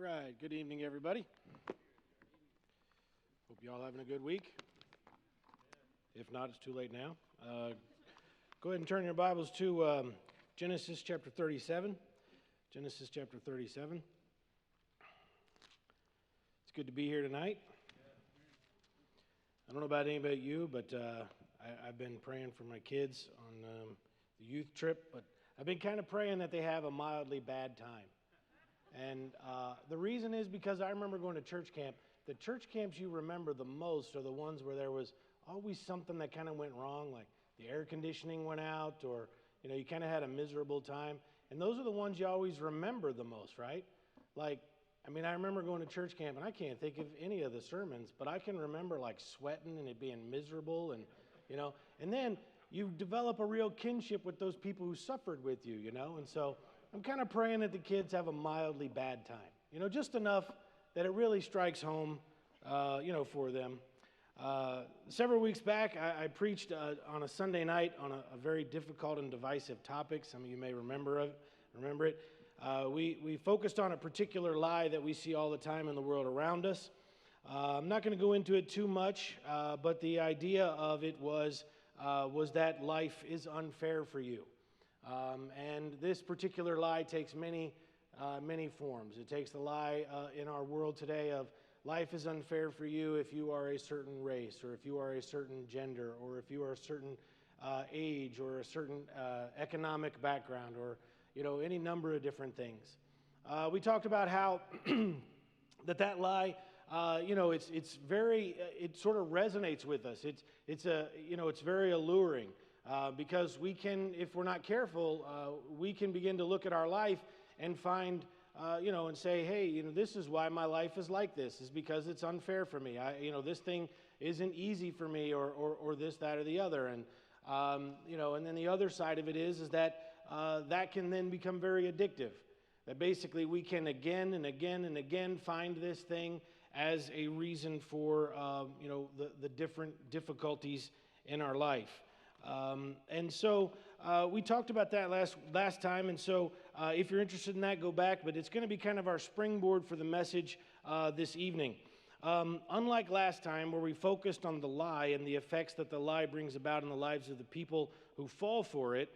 All right, good evening, everybody. Hope you all having a good week. If not, it's too late now. Go ahead and turn your Bibles to Genesis chapter 37. Genesis chapter 37. It's good to be here tonight. I don't know about anybody but you, but I've been praying for my kids on the youth trip, but I've been kind of praying that they have a mildly bad time. And the reason is because I remember going to church camp. The church camps you remember the most are the ones where there was always something that kind of went wrong, like the air conditioning went out, or you kind of had a miserable time. And those are the ones you always remember the most, right? Like, I remember going to church camp, and I can't think of any of the sermons, but I can remember like sweating and it being miserable, and and then you develop a real kinship with those people who suffered with you, and so I'm kind of praying that the kids have a mildly bad time, just enough that it really strikes home, for them. Several weeks back, I preached on a Sunday night on a very difficult and divisive topic. Some of you may remember it. We focused on a particular lie that we see all the time in the world around us. I'm not going to go into it too much, but the idea of it was that life is unfair for you. And this particular lie takes many forms. It takes the lie in our world today of life is unfair for you if you are a certain race, or if you are a certain gender, or if you are a certain age, or a certain economic background, or any number of different things. We talked about how that lie, it sort of resonates with us. It's very alluring. Because we can, if we're not careful, we can begin to look at our life and find, and say, hey, this is why my life is like this, is because it's unfair for me. This thing isn't easy for me, or this, that, or the other. And, and then the other side of it is that that can then become very addictive. That basically we can again and again and again find this thing as a reason for, the different difficulties in our life. And so we talked about that last time, and so if you're interested in that, go back, but it's going to be kind of our springboard for the message this evening. Unlike last time, where we focused on the lie and the effects that the lie brings about in the lives of the people who fall for it,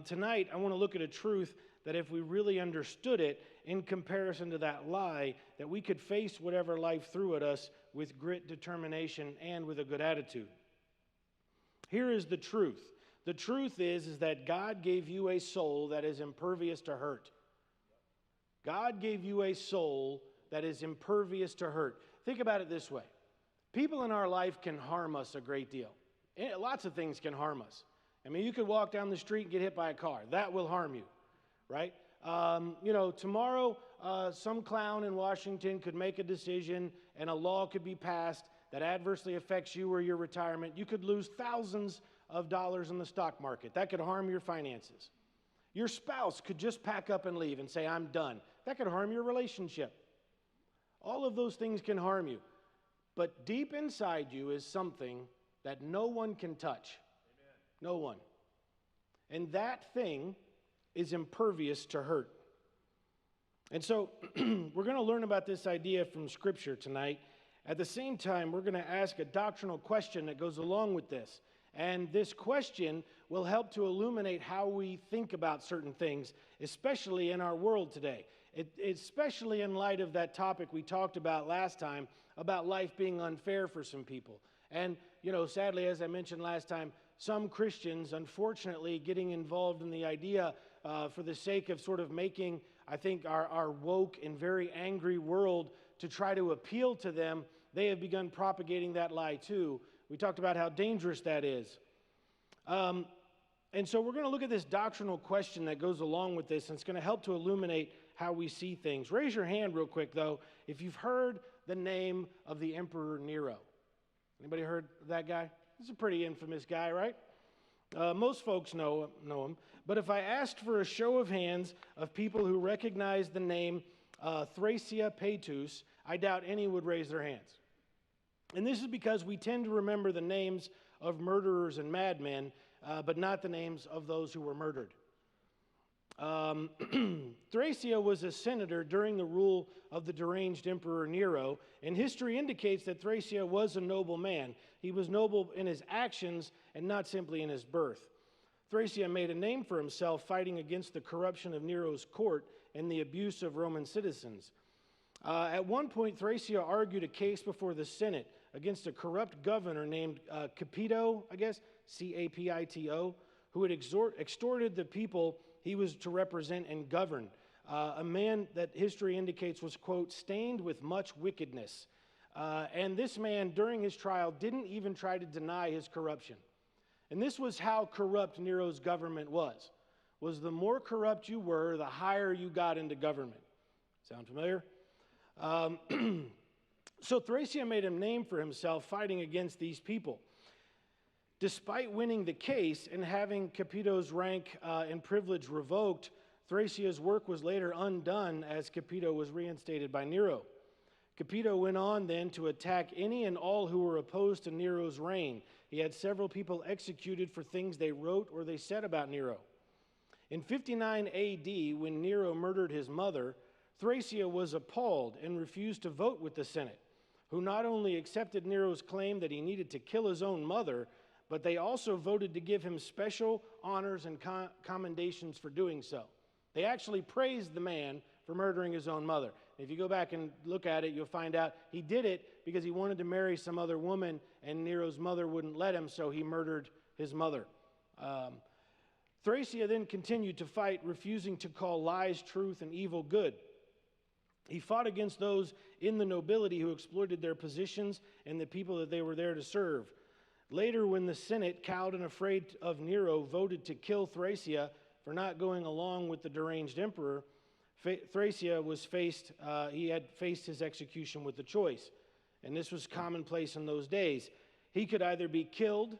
tonight I want to look at a truth that if we really understood it in comparison to that lie, that we could face whatever life threw at us with grit, determination, and with a good attitude. Here is the truth. The truth is that God gave you a soul that is impervious to hurt. God gave you a soul that is impervious to hurt. Think about it this way. People in our life can harm us a great deal. Lots of things can harm us. You could walk down the street and get hit by a car. That will harm you, right? Tomorrow, some clown in Washington could make a decision and a law could be passed that adversely affects you or your retirement. You could lose thousands of dollars in the stock market. That could harm your finances. Your spouse could just pack up and leave and say, I'm done. That could harm your relationship. All of those things can harm you. But deep inside you is something that no one can touch. Amen. No one. And that thing is impervious to hurt. And so we're going to learn about this idea from Scripture tonight. At the same time, we're going to ask a doctrinal question that goes along with this. And this question will help to illuminate how we think about certain things, especially in our world today. Especially in light of that topic we talked about last time, about life being unfair for some people. And, sadly, as I mentioned last time, some Christians, unfortunately, getting involved in the idea for the sake of sort of making, I think, our woke and very angry world to try to appeal to them, they have begun propagating that lie too. We talked about how dangerous that is. And so we're going to look at this doctrinal question that goes along with this, and it's going to help to illuminate how we see things. Raise your hand real quick, though, if you've heard the name of the Emperor Nero. Anybody heard of that guy? He's a pretty infamous guy, right? Most folks know him. But if I asked for a show of hands of people who recognize the name Thracia Paetus, I doubt any would raise their hands. And this is because we tend to remember the names of murderers and madmen, but not the names of those who were murdered. Um, Thrasea was a senator during the rule of the deranged Emperor Nero, and history indicates that Thrasea was a noble man. He was noble in his actions and not simply in his birth. Thrasea made a name for himself fighting against the corruption of Nero's court and the abuse of Roman citizens. At one point, Thrasea argued a case before the Senate against a corrupt governor named Capito, I guess, Capito, who had extorted the people he was to represent and govern. A man that history indicates was, quote, stained with much wickedness. And this man, during his trial, didn't even try to deny his corruption. And this was how corrupt Nero's government was the more corrupt you were, the higher you got into government. Sound familiar? So Thrasea made a name for himself fighting against these people. Despite winning the case and having Capito's rank and privilege revoked, Thrasea's work was later undone as Capito was reinstated by Nero. Capito went on then to attack any and all who were opposed to Nero's reign. He had several people executed for things they wrote or they said about Nero. In 59 AD, when Nero murdered his mother, Thrasea was appalled and refused to vote with the Senate, who not only accepted Nero's claim that he needed to kill his own mother, but they also voted to give him special honors and commendations for doing so. They actually praised the man for murdering his own mother. If you go back and look at it, you'll find out he did it because he wanted to marry some other woman, and Nero's mother wouldn't let him, so he murdered his mother. Thrasea then continued to fight, refusing to call lies truth and evil good. He fought against those in the nobility who exploited their positions and the people that they were there to serve. Later, when the Senate, cowed and afraid of Nero, voted to kill Thrasea for not going along with the deranged emperor, Thrasea had faced his execution with a choice. And this was commonplace in those days. He could either be killed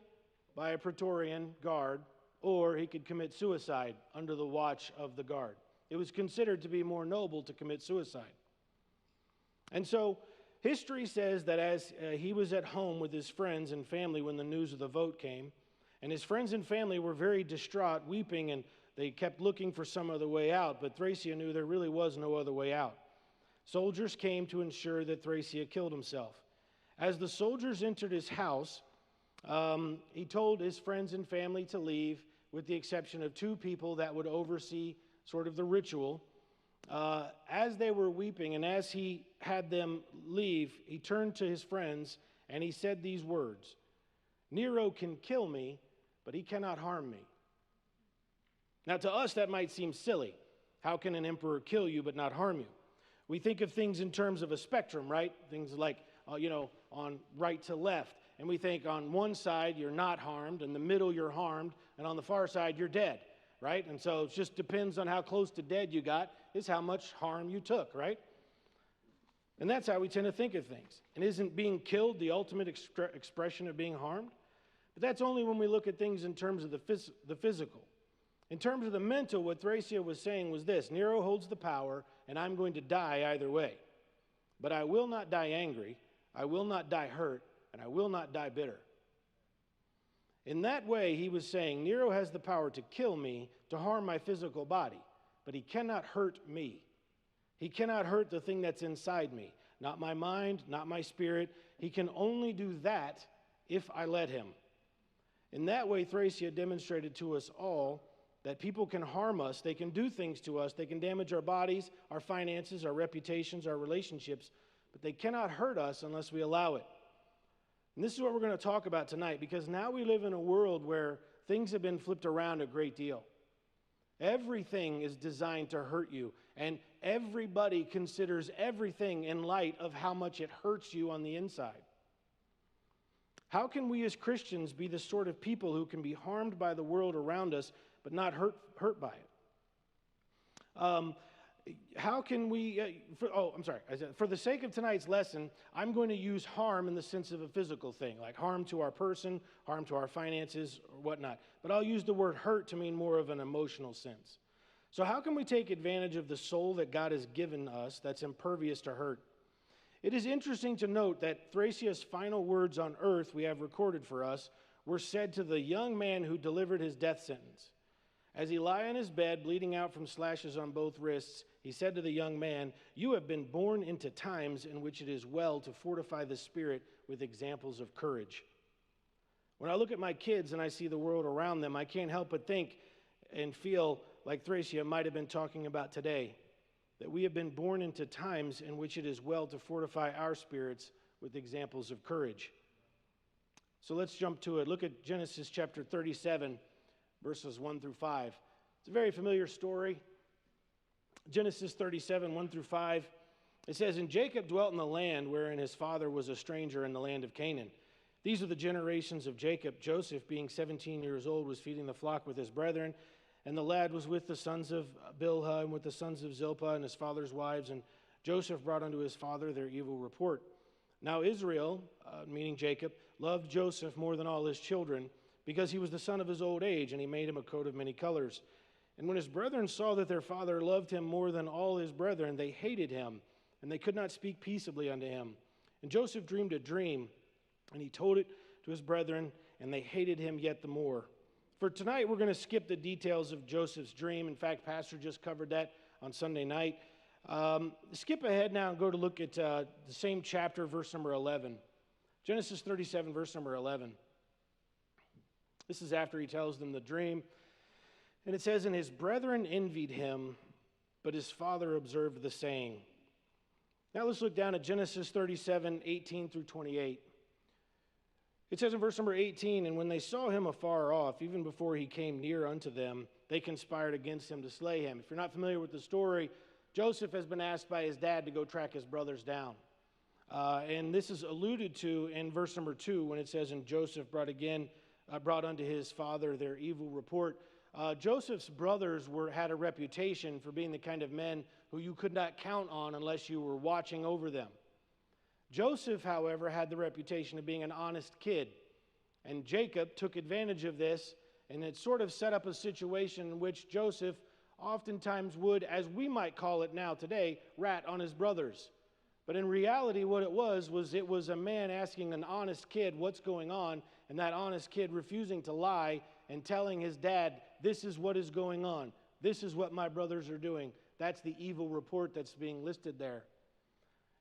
by a Praetorian guard, or he could commit suicide under the watch of the guard. It was considered to be more noble to commit suicide. And so history says that as he was at home with his friends and family when the news of the vote came, and his friends and family were very distraught, weeping, and they kept looking for some other way out, but Thrasea knew there really was no other way out. Soldiers came to ensure that Thrasea killed himself. As the soldiers entered his house, he told his friends and family to leave, with the exception of two people that would oversee sort of the ritual. As they were weeping and as he had them leave, he turned to his friends and he said these words, "Nero can kill me, but he cannot harm me." Now, to us, that might seem silly. How can an emperor kill you but not harm you? We think of things in terms of a spectrum, right? Things like, on right to left. And we think on one side, you're not harmed, in the middle, you're harmed, and on the far side, you're dead, right? And so it just depends on how close to dead you got, is how much harm you took, right? And that's how we tend to think of things. And isn't being killed the ultimate expression of being harmed? But that's only when we look at things in terms of the physical. In terms of the mental, what Thrasea was saying was this: Nero holds the power, and I'm going to die either way. But I will not die angry, I will not die hurt, and I will not die bitter. In that way, he was saying, Nero has the power to kill me, to harm my physical body, but he cannot hurt me. He cannot hurt the thing that's inside me, not my mind, not my spirit. He can only do that if I let him. In that way, Thrasea demonstrated to us all that people can harm us, they can do things to us, they can damage our bodies, our finances, our reputations, our relationships, but they cannot hurt us unless we allow it. And this is what we're going to talk about tonight, because now we live in a world where things have been flipped around a great deal. Everything is designed to hurt you, and everybody considers everything in light of how much it hurts you on the inside. How can we as Christians be the sort of people who can be harmed by the world around us but not hurt by it? How can we, for the sake of tonight's lesson, I'm going to use harm in the sense of a physical thing, like harm to our person, harm to our finances, or whatnot. But I'll use the word hurt to mean more of an emotional sense. So how can we take advantage of the soul that God has given us that's impervious to hurt? It is interesting to note that Thrasea's final words on earth we have recorded for us were said to the young man who delivered his death sentence. As he lay on his bed, bleeding out from slashes on both wrists, he said to the young man, "You have been born into times in which it is well to fortify the spirit with examples of courage." When I look at my kids and I see the world around them, I can't help but think and feel like Thracia might have been talking about today, that we have been born into times in which it is well to fortify our spirits with examples of courage. So let's jump to it. Look at Genesis chapter 37, verses 1 through 5. It's a very familiar story. Genesis 37, 1 through 5. It says, "And Jacob dwelt in the land wherein his father was a stranger in the land of Canaan. These are the generations of Jacob. Joseph, being 17 years old, was feeding the flock with his brethren, and the lad was with the sons of Bilhah and with the sons of Zilpah and his father's wives, and Joseph brought unto his father their evil report. Now Israel," meaning Jacob, "loved Joseph more than all his children, because he was the son of his old age, and he made him a coat of many colors. And when his brethren saw that their father loved him more than all his brethren, they hated him, and they could not speak peaceably unto him. And Joseph dreamed a dream, and he told it to his brethren, and they hated him yet the more." For tonight, we're going to skip the details of Joseph's dream. In fact, Pastor just covered that on Sunday night. Skip ahead now and go to look at the same chapter, verse number 11. Genesis 37, verse number 11. This is after he tells them the dream. And it says, "And his brethren envied him, but his father observed the saying." Now let's look down at Genesis 37, 18 through 28. It says in verse number 18, "And when they saw him afar off, even before he came near unto them, they conspired against him to slay him." If you're not familiar with the story, Joseph has been asked by his dad to go track his brothers down. And this is alluded to in verse number 2 when it says, "And Joseph brought unto his father their evil report." Joseph's brothers had a reputation for being the kind of men who you could not count on unless you were watching over them. Joseph, however, had the reputation of being an honest kid. And Jacob took advantage of this, and it sort of set up a situation in which Joseph oftentimes would, as we might call it now today, rat on his brothers. But in reality, what it was a man asking an honest kid what's going on, and that honest kid refusing to lie and telling his dad, "This is what is going on. This is what my brothers are doing." That's the evil report that's being listed there.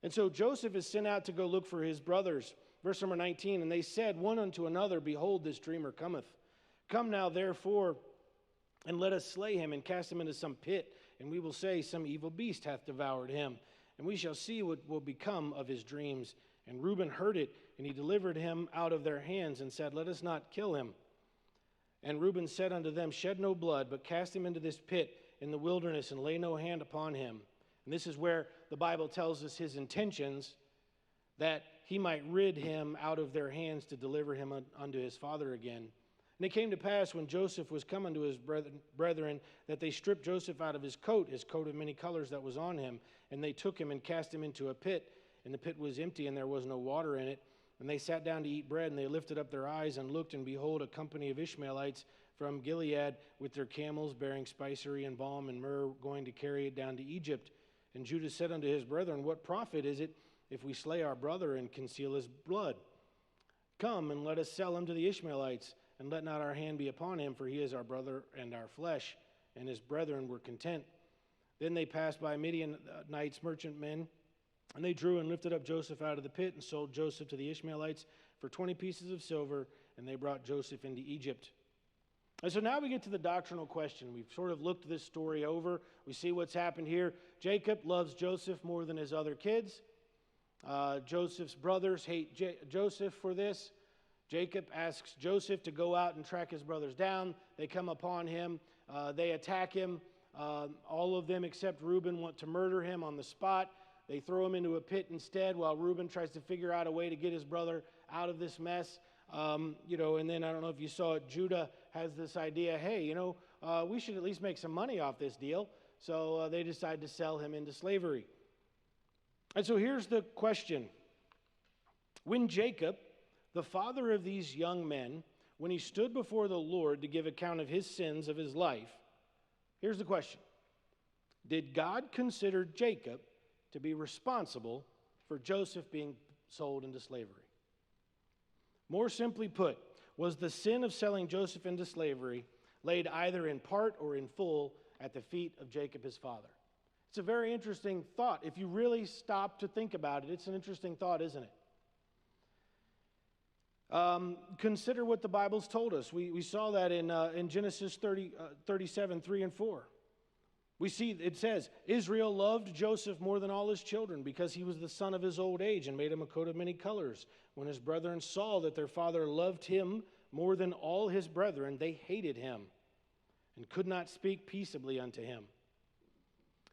And so Joseph is sent out to go look for his brothers. Verse number 19, "And they said one unto another, Behold, this dreamer cometh. Come now, therefore, and let us slay him and cast him into some pit, and we will say, Some evil beast hath devoured him. And we shall see what will become of his dreams. And Reuben heard it, and he delivered him out of their hands, and said, Let us not kill him. And Reuben said unto them, Shed no blood, but cast him into this pit in the wilderness, and lay no hand upon him." And this is where the Bible tells us his intentions, that he might rid him out of their hands to deliver him unto his father again. And it came to pass, when Joseph was come unto his brethren, that they stripped Joseph out of his coat of many colors that was on him, and they took him and cast him into a pit. And the pit was empty, and there was no water in it. And they sat down to eat bread, and they lifted up their eyes and looked, and behold, a company of Ishmaelites from Gilead with their camels bearing spicery and balm and myrrh, going to carry it down to Egypt. And Judah said unto his brethren, What profit is it if we slay our brother and conceal his blood? Come, and let us sell him to the Ishmaelites, and let not our hand be upon him, for he is our brother and our flesh. And his brethren were content. Then they passed by Midianites, merchantmen, and they drew and lifted up Joseph out of the pit, and sold Joseph to the Ishmaelites for 20 pieces of silver, and they brought Joseph into Egypt. And so now we get to the doctrinal question. We've sort of looked this story over. We see what's happened here. Jacob loves Joseph more than his other kids. Joseph's brothers hate Joseph for this. Jacob asks Joseph to go out and track his brothers down. They come upon him. They attack him. All of them except Reuben want to murder him on the spot. They throw him into a pit instead, while Reuben tries to figure out a way to get his brother out of this mess. And then I don't know if you saw it, Judah has this idea, hey, we should at least make some money off this deal. So they decide to sell him into slavery. And so here's the question. When Jacob, the father of these young men, when he stood before the Lord to give account of his sins of his life, here's the question. Did God consider Jacob to be responsible for Joseph being sold into slavery? More simply put, was the sin of selling Joseph into slavery laid either in part or in full at the feet of Jacob his father. It's a very interesting thought. If you really stop to think about it, it's an interesting thought, isn't it? Consider what the Bible's told us. We saw that in Genesis 37, 3 and 4. We see it says, Israel loved Joseph more than all his children because he was the son of his old age and made him a coat of many colors. When his brethren saw that their father loved him more than all his brethren, they hated him and could not speak peaceably unto him.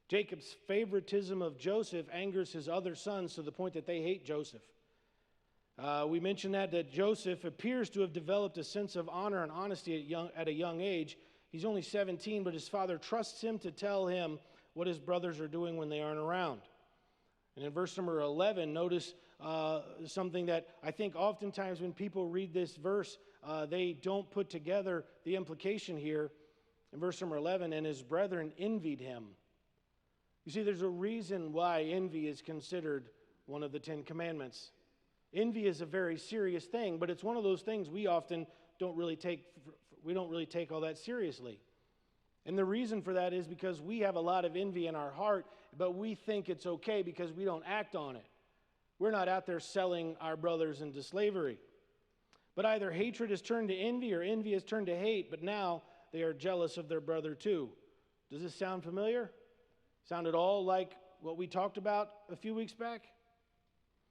Jacob's favoritism of Joseph angers his other sons to the point that they hate Joseph. We mentioned that Joseph appears to have developed a sense of honor and honesty at a young age. He's only 17, but his father trusts him to tell him what his brothers are doing when they aren't around. And in verse number 11, notice something that I think oftentimes when people read this verse, they don't put together the implication here. In verse number 11, and his brethren envied him. You see, there's a reason why envy is considered one of the 10 commandments. Envy is a very serious thing, but it's one of those things we often don't really take all that seriously. And the reason for that is because we have a lot of envy in our heart, but we think it's okay because we don't act on it. We're not out there selling our brothers into slavery. But either hatred has turned to envy or envy has turned to hate, but now they are jealous of their brother too. Does this sound familiar? Sound at all like what we talked about a few weeks back?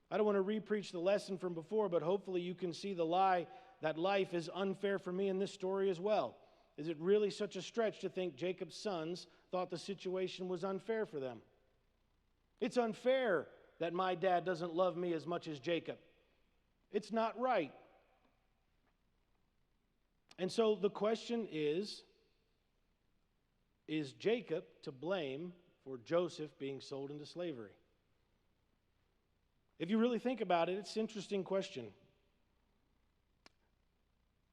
I don't want to re-preach the lesson from before, but hopefully you can see the lie that life is unfair for me in this story as well. Is it really such a stretch to think Jacob's sons thought the situation was unfair for them? It's unfair that my dad doesn't love me as much as Jacob. It's not right. And so the question is Jacob to blame for Joseph being sold into slavery? If you really think about it, it's an interesting question.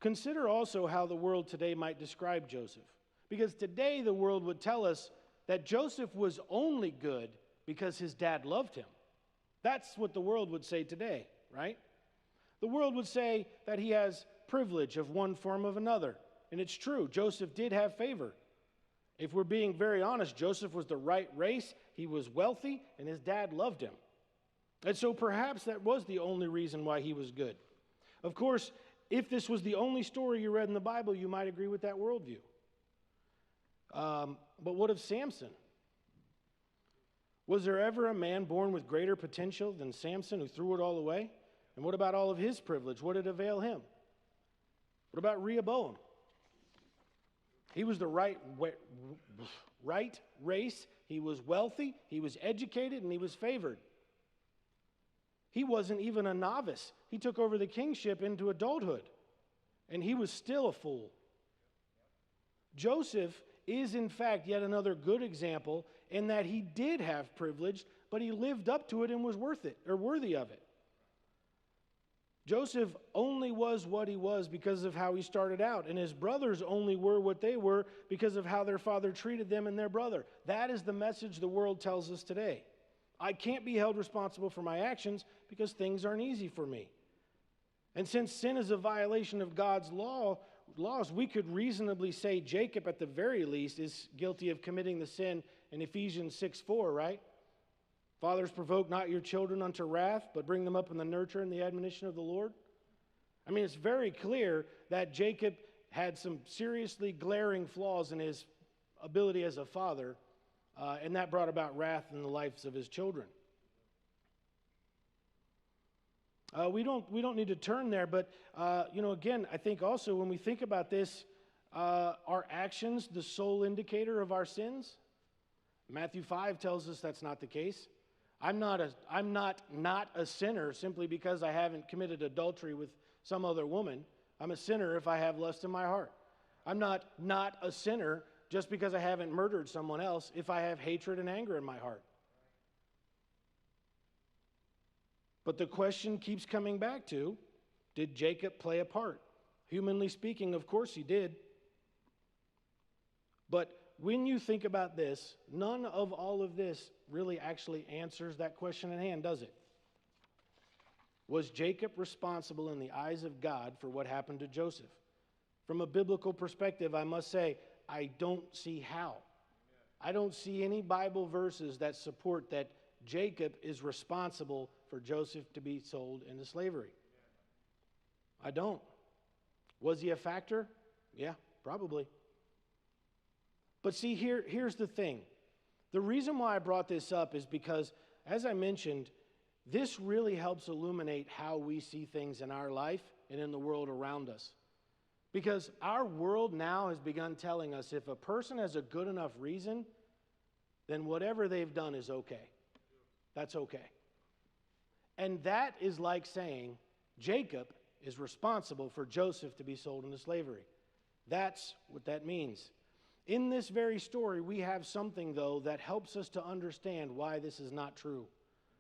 Consider also how the world today might describe Joseph. Because today the world would tell us that Joseph was only good because his dad loved him. That's what the world would say today, right? The world would say that he has privilege of one form or another. And it's true, Joseph did have favor. If we're being very honest, Joseph was the right race, he was wealthy, and his dad loved him. And so perhaps that was the only reason why he was good. Of course, if this was the only story you read in the Bible, you might agree with that worldview. But what of Samson? Was there ever a man born with greater potential than Samson who threw it all away? And what about all of his privilege? What did it avail him? What about Rehoboam? He was the right race, he was wealthy, he was educated, and he was favored. He wasn't even a novice. He took over the kingship into adulthood, and he was still a fool. Joseph is, in fact, yet another good example in that he did have privilege, but he lived up to it and was worthy of it. Joseph only was what he was because of how he started out, and his brothers only were what they were because of how their father treated them and their brother. That is the message the world tells us today. I can't be held responsible for my actions because things aren't easy for me. And since sin is a violation of God's laws, we could reasonably say Jacob, at the very least, is guilty of committing the sin in Ephesians 6:4, right? Fathers, provoke not your children unto wrath, but bring them up in the nurture and the admonition of the Lord. I mean, it's very clear that Jacob had some seriously glaring flaws in his ability as a father, and that brought about wrath in the lives of his children. We don't need to turn there, but again, I think also when we think about this, are actions the sole indicator of our sins? Matthew 5 tells us that's not the case. I'm not a sinner simply because I haven't committed adultery with some other woman. I'm a sinner if I have lust in my heart. I'm not a sinner just because I haven't murdered someone else if I have hatred and anger in my heart. But the question keeps coming back to, did Jacob play a part? Humanly speaking, of course he did. But when you think about this, none of all of this really actually answers that question at hand, does it? Was Jacob responsible in the eyes of God for what happened to Joseph? From a biblical perspective, I must say, I don't see how. I don't see any Bible verses that support that Jacob is responsible for Joseph to be sold into slavery. I don't. Was he a factor? Yeah, probably. But see, here's the thing. The reason why I brought this up is because, as I mentioned, this really helps illuminate how we see things in our life and in the world around us. Because our world now has begun telling us if a person has a good enough reason, then whatever they've done is okay. That's okay. And that is like saying Jacob is responsible for Joseph to be sold into slavery. That's what that means. In this very story, we have something, though, that helps us to understand why this is not true.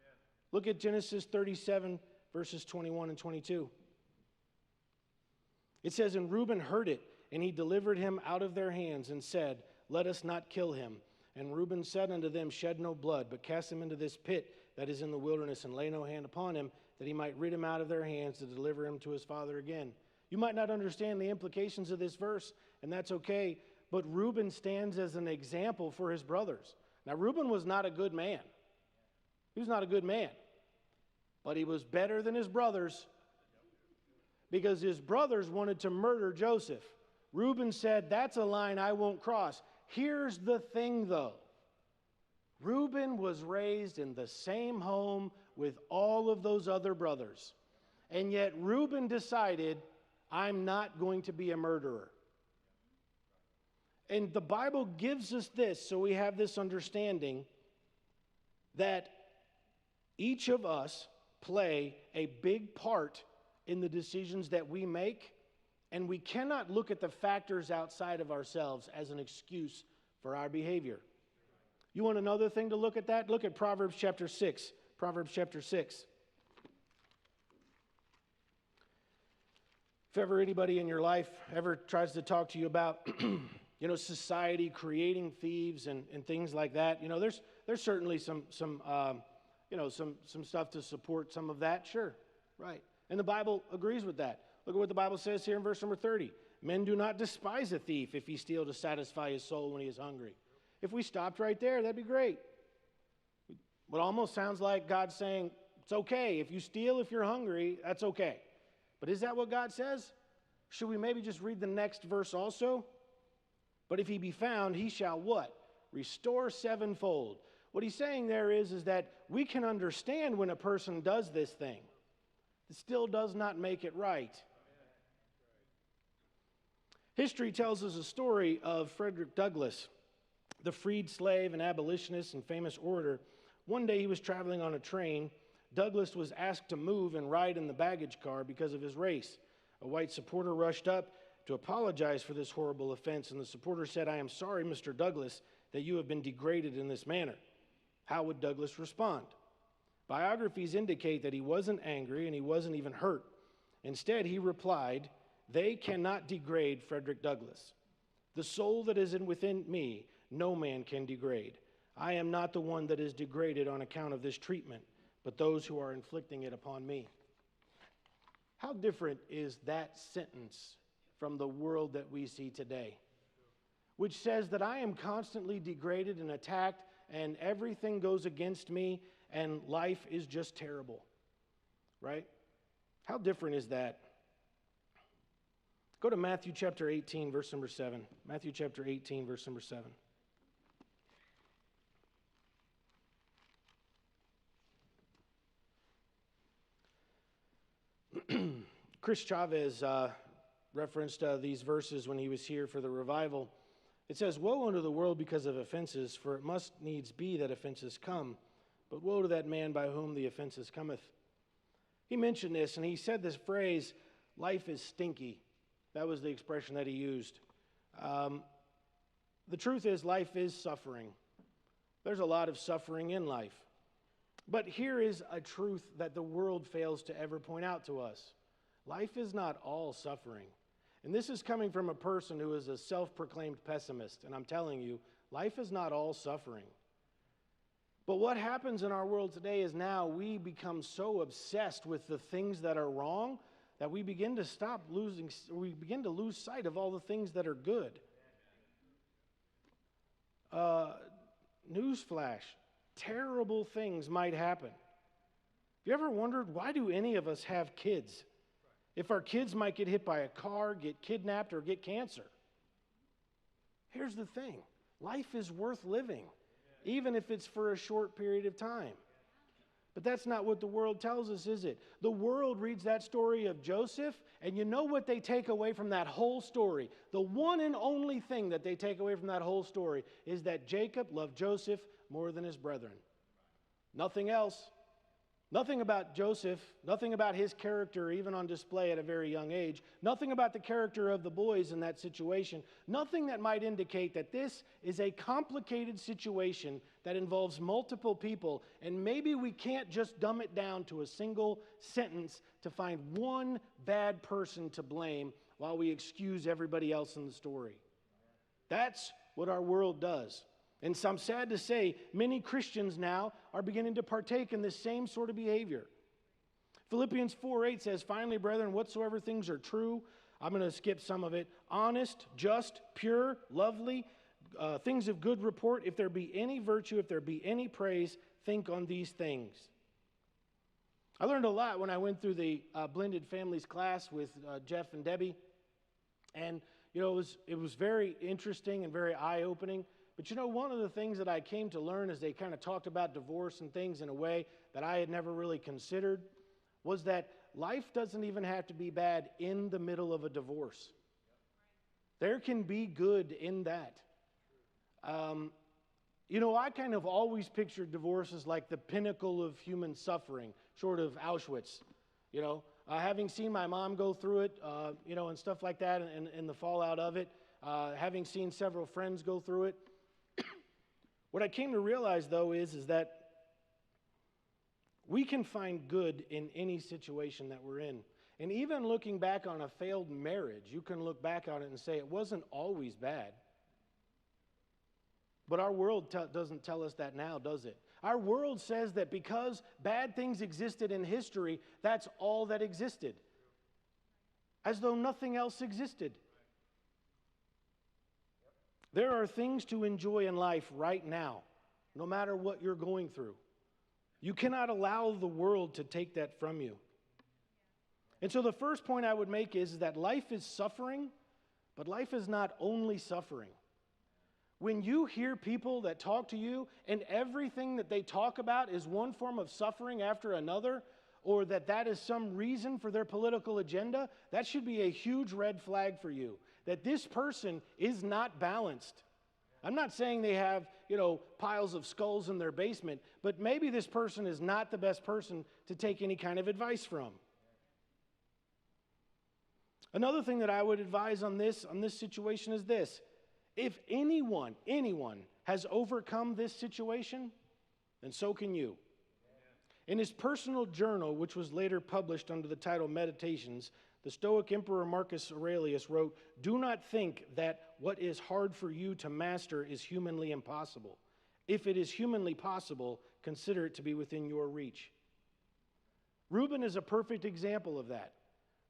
Amen. Look at Genesis 37, verses 21 and 22. It says, "And Reuben heard it, and he delivered him out of their hands, and said, Let us not kill him. And Reuben said unto them, Shed no blood, but cast him into this pit that is in the wilderness, and lay no hand upon him, that he might rid him out of their hands to deliver him to his father again." You might not understand the implications of this verse, and that's okay, but Reuben stands as an example for his brothers. Now, Reuben was not a good man. He was not a good man, but he was better than his brothers, because his brothers wanted to murder Joseph. Reuben said, that's a line I won't cross. Here's the thing, though. Reuben was raised in the same home with all of those other brothers. And yet Reuben decided, I'm not going to be a murderer. And the Bible gives us this, so we have this understanding that each of us play a big part in the decisions that we make, and we cannot look at the factors outside of ourselves as an excuse for our behavior. You want another thing to look at that? Look at Proverbs chapter 6. Proverbs chapter 6. If ever anybody in your life ever tries to talk to you about society creating thieves and things like that, there's certainly some stuff to support some of that, sure, right. And the Bible agrees with that. Look at what the Bible says here in verse number 30. Men do not despise a thief if he steal to satisfy his soul when he is hungry. If we stopped right there, that'd be great. It almost sounds like God saying, it's okay. If you steal, if you're hungry, that's okay. But is that what God says? Should we maybe just read the next verse also? But if he be found, he shall what? Restore sevenfold. What he's saying there is that we can understand when a person does this thing. It still does not make it right. History tells us a story of Frederick Douglass, the freed slave and abolitionist and famous orator. One day he was traveling on a train. Douglass was asked to move and ride in the baggage car because of his race. A white supporter rushed up to apologize for this horrible offense, and the supporter said, "I am sorry, Mr. Douglass, that you have been degraded in this manner." How would Douglass respond? Biographies indicate that he wasn't angry and he wasn't even hurt. Instead, he replied, "They cannot degrade Frederick Douglass. The soul that is within me, no man can degrade. I am not the one that is degraded on account of this treatment, but those who are inflicting it upon me." How different is that sentence from the world that we see today, which says that I am constantly degraded and attacked and everything goes against me and life is just terrible, right? How different is that? Go to Matthew chapter 18, verse number 7. Matthew chapter 18, verse number 7. Chris Chavez referenced these verses when he was here for the revival. It says, "Woe unto the world because of offenses, for it must needs be that offenses come. But woe to that man by whom the offenses cometh." He mentioned this, and he said this phrase, life is stinky. That was the expression that he used. The truth is, life is suffering. There's a lot of suffering in life. But here is a truth that the world fails to ever point out to us. Life is not all suffering. And this is coming from a person who is a self-proclaimed pessimist. And I'm telling you, life is not all suffering. But what happens in our world today is now we become so obsessed with the things that are wrong that we begin to we begin to lose sight of all the things that are good. Newsflash, terrible things might happen. Have you ever wondered, why do any of us have kids? If our kids might get hit by a car, get kidnapped, or get cancer. Here's the thing. Life is worth living, even if it's for a short period of time. But that's not what the world tells us, is it? The world reads that story of Joseph, and you know what they take away from that whole story? The one and only thing that they take away from that whole story is that Jacob loved Joseph more than his brethren. Nothing else. Nothing about Joseph, nothing about his character, even on display at a very young age, nothing about the character of the boys in that situation, nothing that might indicate that this is a complicated situation that involves multiple people, and maybe we can't just dumb it down to a single sentence to find one bad person to blame while we excuse everybody else in the story. That's what our world does. And so I'm sad to say, many Christians now are beginning to partake in this same sort of behavior. Philippians 4:8 says, "Finally, brethren, whatsoever things are true," I'm going to skip some of it, "honest, just, pure, lovely, things of good report, if there be any virtue, if there be any praise, think on these things." I learned a lot when I went through the blended families class with Jeff and Debbie. And, it was very interesting and very eye-opening. But one of the things that I came to learn as they kind of talked about divorce and things in a way that I had never really considered was that life doesn't even have to be bad in the middle of a divorce. There can be good in that. I kind of always pictured divorce as like the pinnacle of human suffering, short of Auschwitz. Having seen my mom go through it, and stuff like that, and the fallout of it, having seen several friends go through it. What I came to realize, though, is that we can find good in any situation that we're in. And even looking back on a failed marriage, you can look back on it and say it wasn't always bad. But our world doesn't tell us that now, does it? Our world says that because bad things existed in history, that's all that existed. As though nothing else existed. There are things to enjoy in life right now, no matter what you're going through. You cannot allow the world to take that from you. And so the first point I would make is that life is suffering, but life is not only suffering. When you hear people that talk to you and everything that they talk about is one form of suffering after another, or that is some reason for their political agenda, that should be a huge red flag for you. That this person is not balanced. I'm not saying they have, piles of skulls in their basement, but maybe this person is not the best person to take any kind of advice from. Another thing that I would advise on this situation is this. If anyone has overcome this situation, then so can you. In his personal journal, which was later published under the title Meditations, the Stoic Emperor Marcus Aurelius wrote, "Do not think that what is hard for you to master is humanly impossible. If it is humanly possible, consider it to be within your reach." Reuben is a perfect example of that.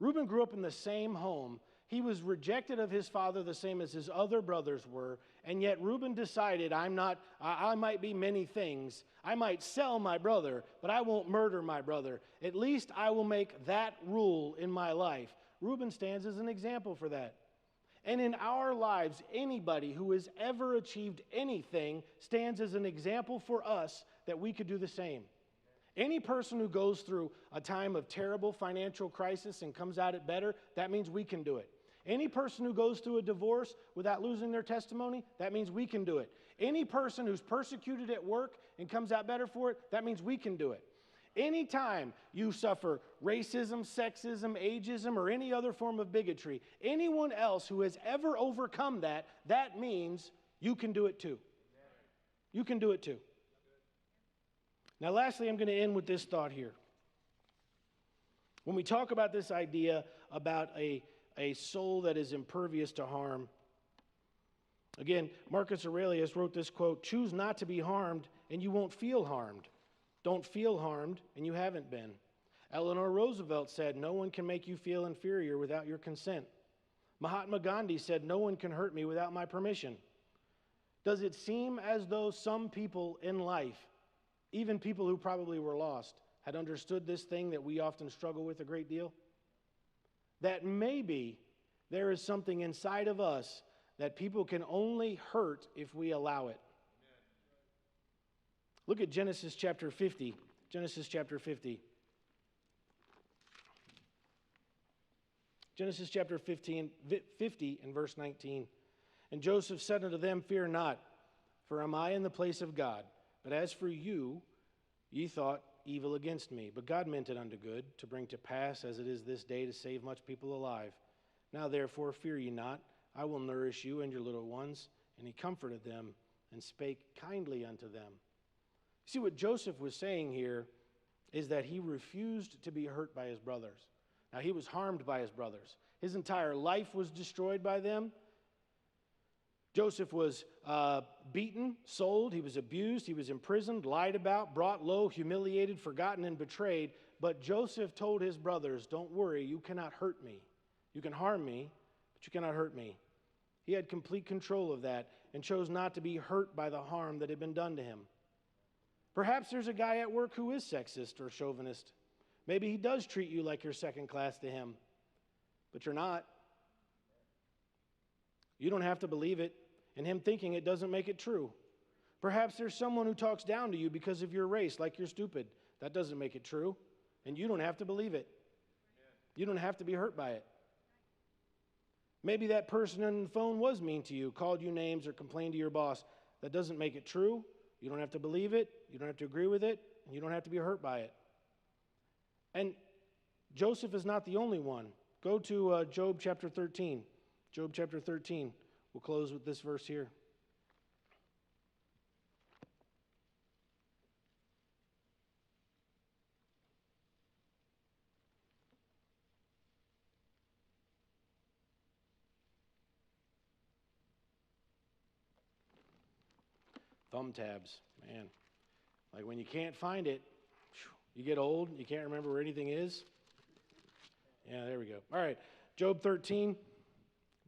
Reuben grew up in the same home. He was rejected of his father the same as his other brothers were, and yet Reuben decided, I might be many things. I might sell my brother, but I won't murder my brother. At least I will make that rule in my life. Reuben stands as an example for that. And in our lives, anybody who has ever achieved anything stands as an example for us that we could do the same. Any person who goes through a time of terrible financial crisis and comes out it better, that means we can do it. Any person who goes through a divorce without losing their testimony, that means we can do it. Any person who's persecuted at work and comes out better for it, that means we can do it. Anytime you suffer racism, sexism, ageism, or any other form of bigotry, anyone else who has ever overcome that, that means you can do it too. You can do it too. Now, lastly, I'm going to end with this thought here. When we talk about this idea about a soul that is impervious to harm, again, Marcus Aurelius wrote this quote, "Choose not to be harmed, and you won't feel harmed. Don't feel harmed, and you haven't been. Eleanor Roosevelt said, "No one can make you feel inferior without your consent." Mahatma Gandhi said, "No one can hurt me without my permission." Does it seem as though some people in life, even people who probably were lost, had understood this thing that we often struggle with a great deal? That maybe there is something inside of us that people can only hurt if we allow it. Look at Genesis chapter 50. Genesis chapter 50. Genesis chapter 50 and verse 19. And Joseph said unto them, "Fear not, for am I in the place of God? But as for you, ye thought evil against me. But God meant it unto good, to bring to pass, as it is this day, to save much people alive. Now therefore fear ye not, I will nourish you and your little ones." And he comforted them and spake kindly unto them. See, what Joseph was saying here is that he refused to be hurt by his brothers. Now, he was harmed by his brothers. His entire life was destroyed by them. Joseph was beaten, sold, he was abused, he was imprisoned, lied about, brought low, humiliated, forgotten, and betrayed. But Joseph told his brothers, "Don't worry, you cannot hurt me. You can harm me, but you cannot hurt me." He had complete control of that and chose not to be hurt by the harm that had been done to him. Perhaps there's a guy at work who is sexist or chauvinist. Maybe he does treat you like you're second class to him, but you're not. You don't have to believe it, and him thinking it doesn't make it true. Perhaps there's someone who talks down to you because of your race, like you're stupid. That doesn't make it true, and you don't have to believe it. You don't have to be hurt by it. Maybe that person on the phone was mean to you, called you names, or complained to your boss. That doesn't make it true. You don't have to believe it. You don't have to agree with it, and you don't have to be hurt by it. And Joseph is not the only one. Go to Job chapter 13. Job chapter 13. We'll close with this verse here. Thumb tabs, man. Like when you can't find it, you get old, you can't remember where anything is. Yeah, there we go. All right, Job 13,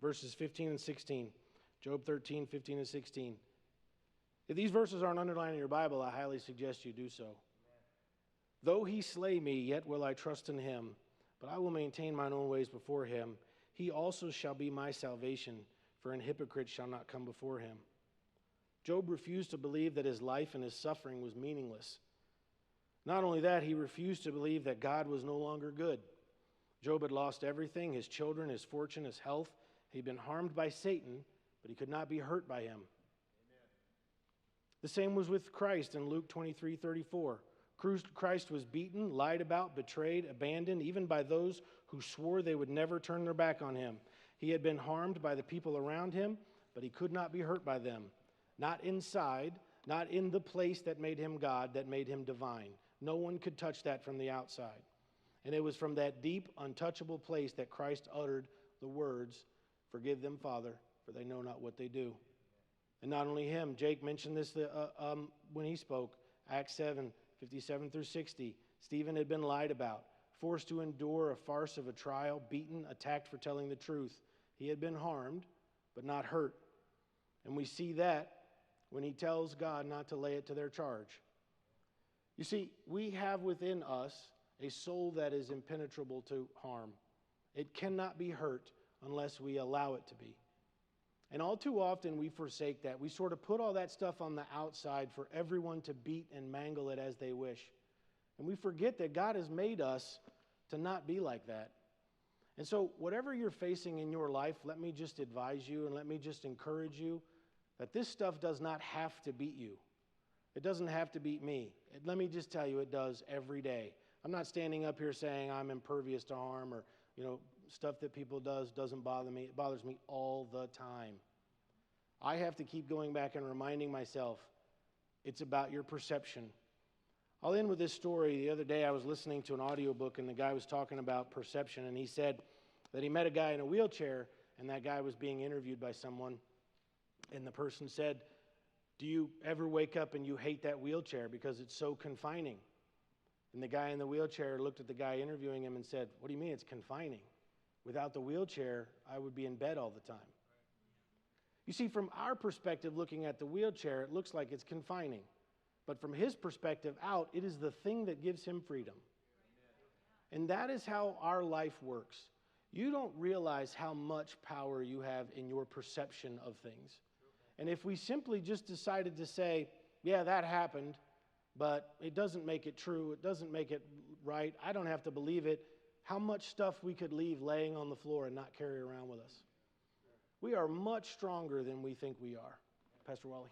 verses 15 and 16. Job 13, 15 and 16. If these verses aren't underlined in your Bible, I highly suggest you do so. "Though he slay me, yet will I trust in him, but I will maintain mine own ways before him. He also shall be my salvation, for an hypocrite shall not come before him." Job refused to believe that his life and his suffering was meaningless. Not only that, he refused to believe that God was no longer good. Job had lost everything, his children, his fortune, his health. He'd been harmed by Satan, but he could not be hurt by him. Amen. The same was with Christ in Luke 23:34. Christ was beaten, lied about, betrayed, abandoned, even by those who swore they would never turn their back on him. He had been harmed by the people around him, but he could not be hurt by them. Not inside, not in the place that made him God, that made him divine. No one could touch that from the outside. And it was from that deep, untouchable place that Christ uttered the words, "Forgive them, Father, for they know not what they do." And not only him, Jake mentioned this when he spoke, Acts 7, 57 through 60. Stephen had been lied about, forced to endure a farce of a trial, beaten, attacked for telling the truth. He had been harmed, but not hurt. And we see that when he tells God not to lay it to their charge. You see, we have within us a soul that is impenetrable to harm. It cannot be hurt unless we allow it to be. And all too often we forsake that. We sort of put all that stuff on the outside for everyone to beat and mangle it as they wish. And we forget that God has made us to not be like that. And so whatever you're facing in your life, let me just advise you and let me just encourage you that this stuff does not have to beat you. It doesn't have to beat me. Let me just tell you, it does every day. I'm not standing up here saying I'm impervious to harm or, stuff that people doesn't bother me. It bothers me all the time. I have to keep going back and reminding myself it's about your perception. I'll end with this story. The other day I was listening to an audiobook and the guy was talking about perception, and he said that he met a guy in a wheelchair and that guy was being interviewed by someone, and the person said, "Do you ever wake up and you hate that wheelchair because it's so confining?" And the guy in the wheelchair looked at the guy interviewing him and said, "What do you mean it's confining? Without the wheelchair, I would be in bed all the time." You see, from our perspective, looking at the wheelchair, it looks like it's confining. But from his perspective out, it is the thing that gives him freedom. And that is how our life works. You don't realize how much power you have in your perception of things. And if we simply just decided to say, yeah, that happened, but it doesn't make it true, it doesn't make it right, I don't have to believe it, how much stuff we could leave laying on the floor and not carry around with us. We are much stronger than we think we are. Pastor Wally.